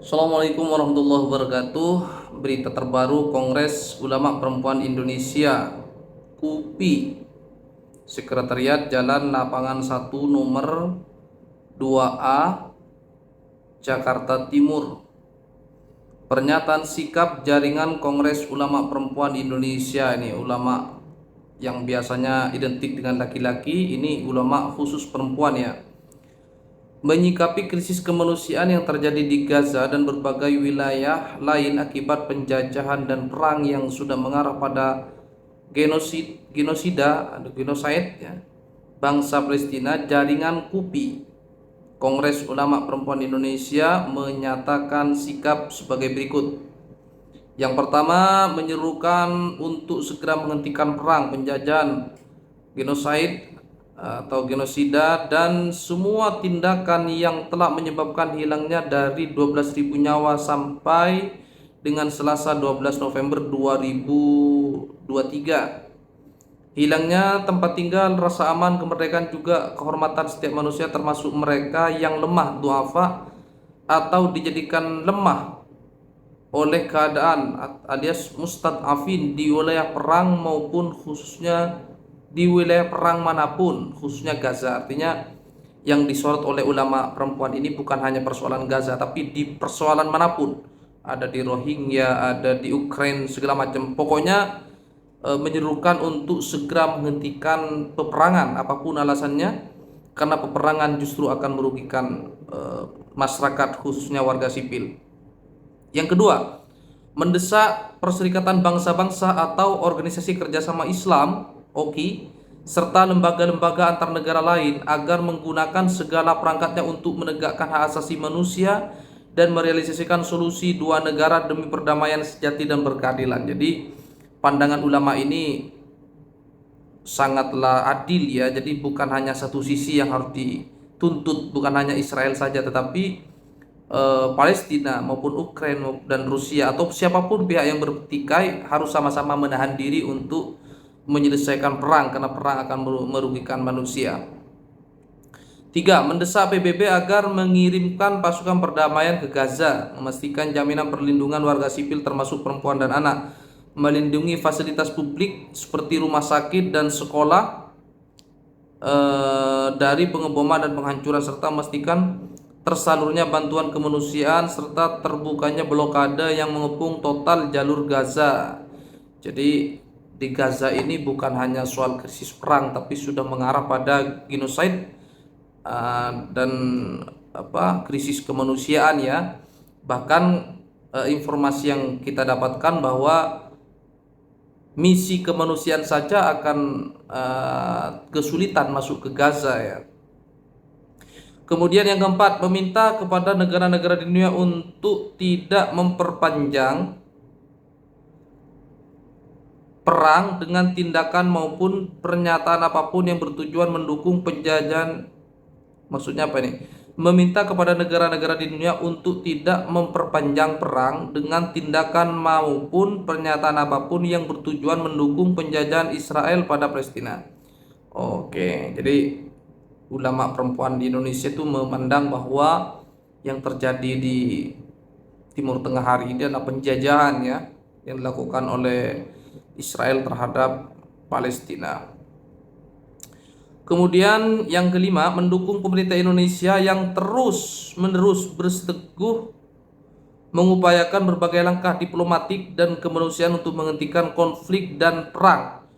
Assalamualaikum warahmatullahi wabarakatuh. Berita terbaru Kongres Ulama Perempuan Indonesia KUPI, Sekretariat Jalan Lapangan 1 nomor 2A, Jakarta Timur. Pernyataan sikap jaringan Kongres Ulama Perempuan Indonesia. Ini ulama yang biasanya identik dengan laki-laki, ini ulama khusus perempuan ya. Menyikapi krisis kemanusiaan yang terjadi di Gaza dan berbagai wilayah lain akibat penjajahan dan perang yang sudah mengarah pada genosida atau genocide ya, bangsa Palestina, jaringan KUPI, Kongres Ulama Perempuan Indonesia, menyatakan sikap sebagai berikut. Yang pertama, menyerukan untuk segera menghentikan perang, penjajahan, genosida atau genosida dan semua tindakan yang telah menyebabkan hilangnya dari 12.000 nyawa sampai dengan Selasa 12 November 2023. Hilangnya tempat tinggal, rasa aman, kemerdekaan juga kehormatan setiap manusia termasuk mereka yang lemah, duafa atau dijadikan lemah oleh keadaan alias mustad'afin di wilayah perang maupun khususnya di wilayah perang manapun, khususnya Gaza. Artinya yang disorot oleh ulama perempuan ini bukan hanya persoalan Gaza, tapi di persoalan manapun. Ada di Rohingya, ada di Ukraina, segala macam. Pokoknya menyerukan untuk segera menghentikan peperangan apapun alasannya, karena peperangan justru akan merugikan masyarakat, khususnya warga sipil. Yang kedua, mendesak Perserikatan Bangsa-Bangsa atau Organisasi Kerjasama Islam (OKI) serta lembaga-lembaga antar negara lain agar menggunakan segala perangkatnya untuk menegakkan hak asasi manusia dan merealisasikan solusi dua negara demi perdamaian sejati dan berkeadilan. Jadi pandangan ulama ini sangatlah adil ya. Jadi bukan hanya satu sisi yang harus dituntut, bukan hanya Israel saja, tetapi Palestina maupun Ukraina dan Rusia atau siapapun pihak yang bertikai harus sama-sama menahan diri untuk menyelesaikan perang, karena perang akan merugikan manusia. 3. Mendesak PBB agar mengirimkan pasukan perdamaian ke Gaza, memastikan jaminan perlindungan warga sipil termasuk perempuan dan anak, melindungi fasilitas publik seperti rumah sakit dan sekolah dari pengeboman dan penghancuran, serta memastikan tersalurnya bantuan kemanusiaan serta terbukanya blokade yang mengepung total jalur Gaza. Jadi di Gaza ini bukan hanya soal krisis perang, tapi sudah mengarah pada genocide dan krisis kemanusiaan ya. Bahkan informasi yang kita dapatkan bahwa misi kemanusiaan saja akan kesulitan masuk ke Gaza ya. Kemudian yang keempat, meminta kepada negara-negara di dunia untuk tidak memperpanjang perang dengan tindakan maupun pernyataan apapun yang bertujuan mendukung penjajahan. Maksudnya apa ini? Meminta kepada negara-negara di dunia untuk tidak memperpanjang perang dengan tindakan maupun pernyataan apapun yang bertujuan mendukung penjajahan Israel pada Palestina. Oke, jadi ulama perempuan di Indonesia itu memandang bahwa yang terjadi di Timur Tengah hari ini adalah penjajahan ya, yang dilakukan oleh Israel terhadap Palestina. Kemudian yang kelima, mendukung pemerintah Indonesia yang terus-menerus berteguh mengupayakan berbagai langkah diplomatik dan kemanusiaan untuk menghentikan konflik dan perang,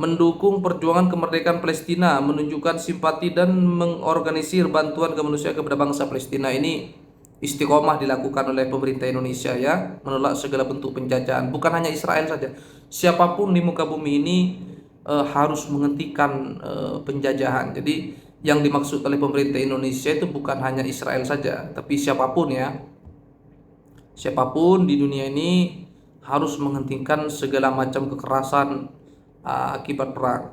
mendukung perjuangan kemerdekaan Palestina, menunjukkan simpati dan mengorganisir bantuan kemanusiaan kepada bangsa Palestina. Ini istiqomah dilakukan oleh pemerintah Indonesia ya, menolak segala bentuk penjajahan. Bukan hanya Israel saja, siapapun di muka bumi ini harus menghentikan penjajahan. Jadi yang dimaksud oleh pemerintah Indonesia itu bukan hanya Israel saja, tapi siapapun ya, siapapun di dunia ini harus menghentikan segala macam kekerasan akibat perang.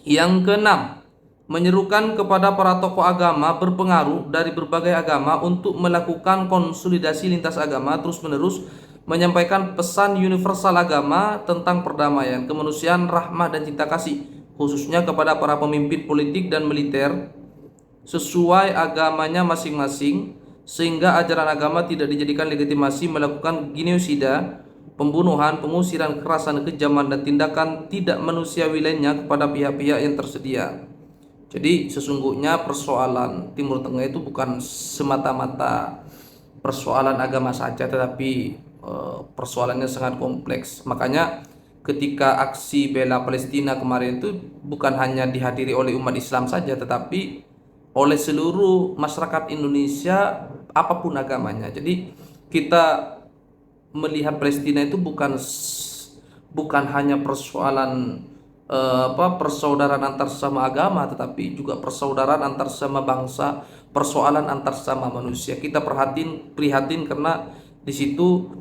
Yang keenam, menyerukan kepada para tokoh agama berpengaruh dari berbagai agama untuk melakukan konsolidasi lintas agama, terus-menerus menyampaikan pesan universal agama tentang perdamaian, kemanusiaan, rahmah dan cinta kasih, khususnya kepada para pemimpin politik dan militer sesuai agamanya masing-masing, sehingga ajaran agama tidak dijadikan legitimasi melakukan genosida, pembunuhan, pengusiran, kekerasan, kejaman, dan tindakan tidak manusiawi lainnya kepada pihak-pihak yang tersedia. Jadi sesungguhnya persoalan Timur Tengah itu bukan semata-mata persoalan agama saja, tetapi persoalannya sangat kompleks. Makanya ketika aksi bela Palestina kemarin itu bukan hanya dihadiri oleh umat Islam saja, tetapi oleh seluruh masyarakat Indonesia apapun agamanya. Jadi kita melihat Palestina itu bukan hanya persoalan persaudaraan antar sesama agama, tetapi juga persaudaraan antar sesama bangsa, persoalan antar sesama manusia. Kita prihatin karena di situ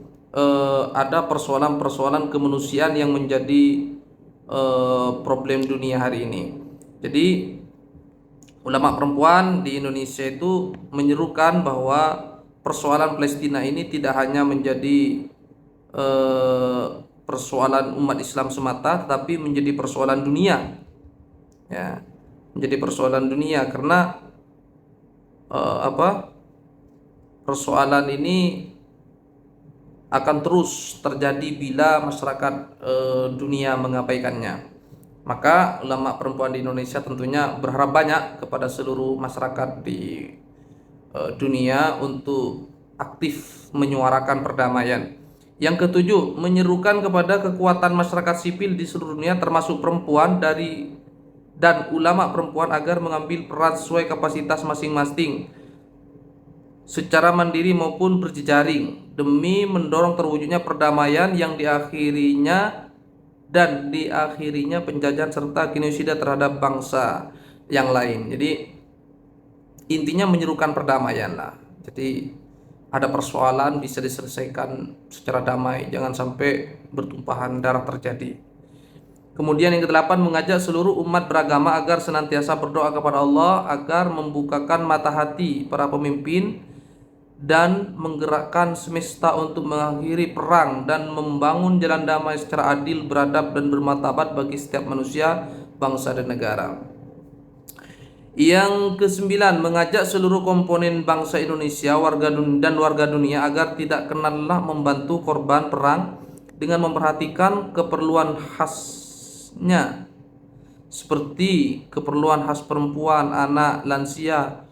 ada persoalan-persoalan kemanusiaan yang menjadi problem dunia hari ini. Jadi ulama perempuan di Indonesia itu menyerukan bahwa persoalan Palestina ini tidak hanya menjadi persoalan umat Islam semata, tetapi menjadi persoalan dunia, ya, menjadi persoalan dunia karena persoalan ini akan terus terjadi bila masyarakat dunia mengabaikannya. Maka ulama perempuan di Indonesia tentunya berharap banyak kepada seluruh masyarakat di dunia untuk aktif menyuarakan perdamaian. Yang ketujuh, menyerukan kepada kekuatan masyarakat sipil di seluruh dunia termasuk perempuan dan ulama perempuan agar mengambil peran sesuai kapasitas masing-masing secara mandiri maupun berjejaring demi mendorong terwujudnya perdamaian yang diakhirinya penjajahan serta genosida terhadap bangsa yang lain. Jadi intinya menyerukan perdamaian lah. Jadi ada persoalan bisa diselesaikan secara damai, jangan sampai bertumpahan darah terjadi. Kemudian yang kedelapan, mengajak seluruh umat beragama agar senantiasa berdoa kepada Allah agar membukakan mata hati para pemimpin dan menggerakkan semesta untuk mengakhiri perang dan membangun jalan damai secara adil, beradab, dan bermartabat bagi setiap manusia, bangsa, dan negara. Yang kesembilan, mengajak seluruh komponen bangsa Indonesia dan warga dunia agar tidak kenal lelah membantu korban perang dengan memperhatikan keperluan khasnya seperti keperluan khas perempuan, anak, lansia,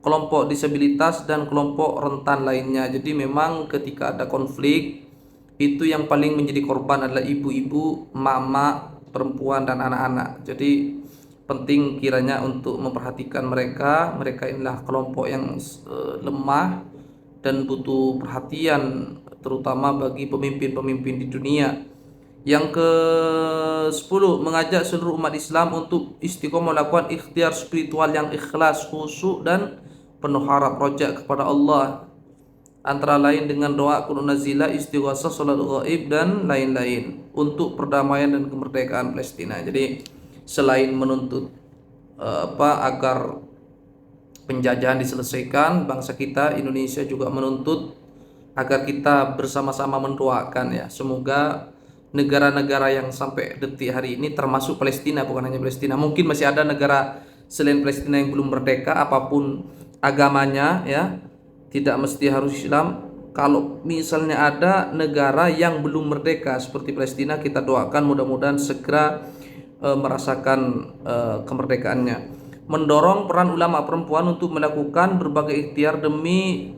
kelompok disabilitas, dan kelompok rentan lainnya. Jadi memang ketika ada konflik itu yang paling menjadi korban adalah ibu-ibu, mama, perempuan, dan anak-anak. Jadi penting kiranya untuk memperhatikan mereka inilah kelompok yang lemah dan butuh perhatian, terutama bagi pemimpin-pemimpin di dunia. Yang ke-10, mengajak seluruh umat Islam untuk istiqomah melakukan ikhtiar spiritual yang ikhlas, khusyuk, dan penuh harap roja kepada Allah, antara lain dengan doa qunut nazilah, istighosah, salat ghaib, dan lain-lain untuk perdamaian dan kemerdekaan Palestina. Jadi selain menuntut agar penjajahan diselesaikan, bangsa kita Indonesia juga menuntut agar kita bersama-sama mendoakan, ya, semoga negara-negara yang sampai detik hari ini, termasuk Palestina, bukan hanya Palestina, mungkin masih ada negara selain Palestina yang belum merdeka apapun agamanya, ya, tidak mesti harus Islam. Kalau misalnya ada negara yang belum merdeka seperti Palestina, kita doakan mudah-mudahan segera merasakan kemerdekaannya. Mendorong peran ulama perempuan untuk melakukan berbagai ikhtiar demi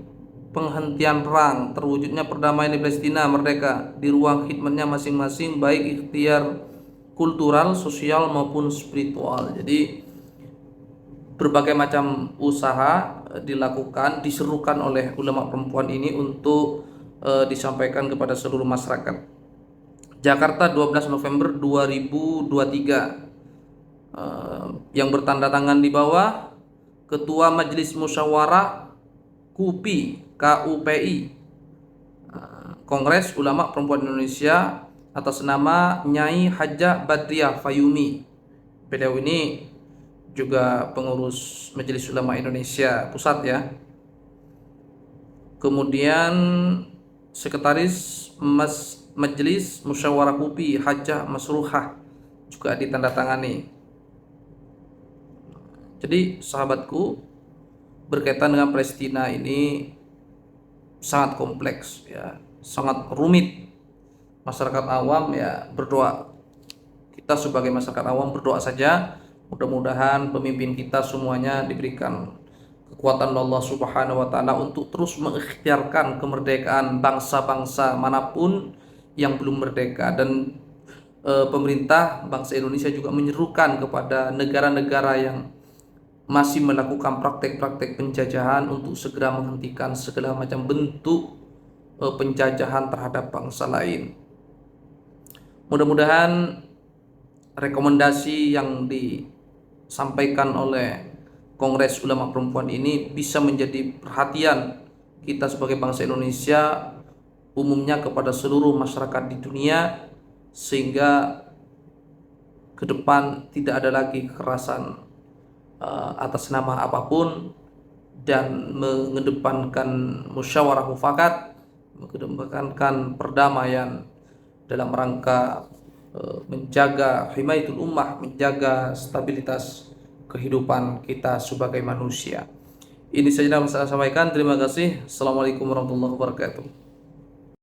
penghentian perang, terwujudnya perdamaian di Palestina merdeka di ruang khidmatnya masing-masing, baik ikhtiar kultural, sosial, maupun spiritual. Jadi berbagai macam usaha dilakukan, diserukan oleh ulama perempuan ini untuk disampaikan kepada seluruh masyarakat. Jakarta, 12 November 2023. Yang bertanda tangan di bawah, Ketua Majelis Musyawarah KUPI, Kongres Ulama Perempuan Indonesia, atas nama Nyai Hajah Badriah Fayumi. Beliau ini juga pengurus Majelis Ulama Indonesia Pusat, ya. Kemudian Sekretaris Majelis Musyawarah KUPI Hajah Masruhah juga ditandatangani. Jadi sahabatku, berkaitan dengan Palestina ini sangat kompleks ya, sangat rumit. Masyarakat awam ya berdoa. Kita sebagai masyarakat awam berdoa saja, mudah-mudahan pemimpin kita semuanya diberikan kekuatan Allah Subhanahu wa taala untuk terus mengikhtiarkan kemerdekaan bangsa-bangsa manapun yang belum merdeka. Dan pemerintah bangsa Indonesia juga menyerukan kepada negara-negara yang masih melakukan praktek-praktek penjajahan untuk segera menghentikan segala macam bentuk penjajahan terhadap bangsa lain. Mudah-mudahan rekomendasi yang disampaikan oleh Kongres Ulama Perempuan ini bisa menjadi perhatian kita sebagai bangsa Indonesia umumnya kepada seluruh masyarakat di dunia, sehingga ke depan tidak ada lagi kekerasan atas nama apapun, dan mengedepankan musyawarah mufakat, mengedepankan perdamaian dalam rangka menjaga himayatul ummah, menjaga stabilitas kehidupan kita sebagai manusia. Ini saja yang saya sampaikan. Terima kasih. Assalamualaikum warahmatullahi wabarakatuh.